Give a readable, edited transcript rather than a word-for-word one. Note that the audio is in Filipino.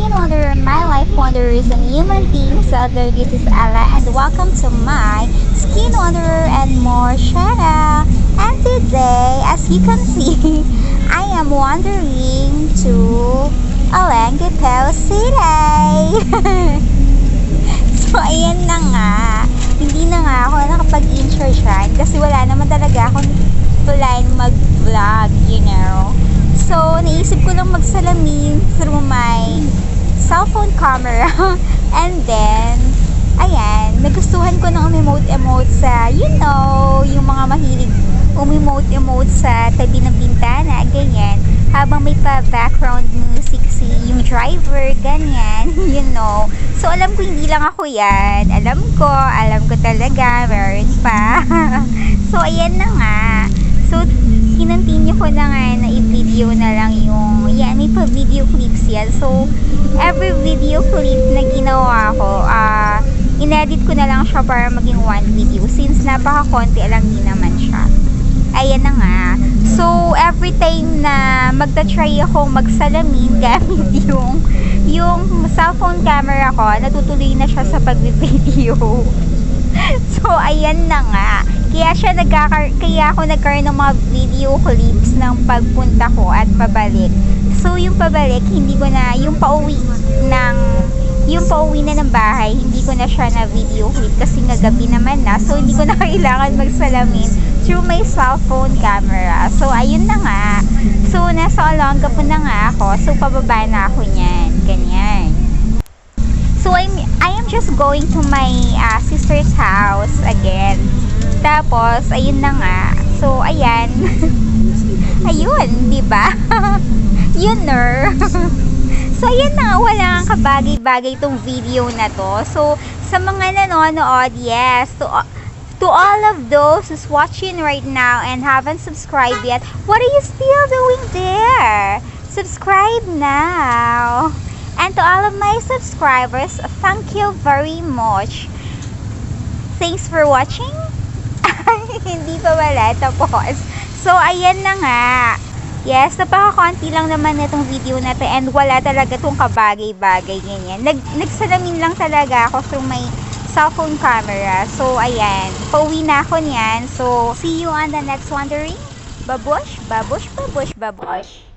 Skin Wanderer, my life wonders and human beings out there. This is Ella and welcome to my Skin Wanderer and more channel. And today, as you can see, I am wandering to Olongapo City. So, ayan na nga. Hindi na nga ako nakapag-intro dyan kasi wala naman talaga akong plan mag-vlog, you know. So, naisip ko lang magsalamin through my cellphone camera. And then, ayan, nagustuhan ko ng emote-emote sa, you know, yung mga mahilig umimote-emote sa tabi ng bintana, ganyan. Habang may pa-background music si yung driver, ganyan, you know. So, alam ko hindi lang ako yan. Alam ko talaga, meron pa. So, ayan na nga. So, kinontinue ko na nga na i-video na lang yung, yan, may pa-video clips yan. So, every video clip na ginawa ko, inedit ko na lang siya para maging one video. Since napaka-konti lang din naman siya. Ayan na nga. So, every time na magta-try ako magsalamin gamit yung cellphone camera ko, natutuloy na siya sa pag-video. So, ayan na nga. Kaya ako nagkaroon ng mga video clips ng pagpunta ko at pabalik. So, yung pabalik, hindi ko na, yung pauwi na ng bahay, hindi ko na siya na video clip kasi nga gabi naman na. So, hindi ko na kailangan magsalamin through my cellphone camera. So, ayun na nga. So, nasa Olongapo na nga ako. So, pababa na ako niyan. Ganyan. So, I am just going to my sister's house again. Tapos, ayun na nga. So, ayan. Ayun, di ba? Yun, So, ayan na nga. Wala kang kabagay-bagay itong video na to. So, sa mga nanonood, yes. To all of those who's watching right now and haven't subscribed yet, what are you still doing there? Subscribe now. And to all of my subscribers, thank you very much. Thanks for watching. Hindi pa wala tapos. So, ayan na nga. Yes, napaka-konti lang naman itong video na to and wala talaga itong kabagay-bagay ganyan. Nagsalamin lang talaga ako through my cellphone camera. So, ayan. Pauwi na ako niyan. So, see you on the next wandering. Babush, babush, babush, babush.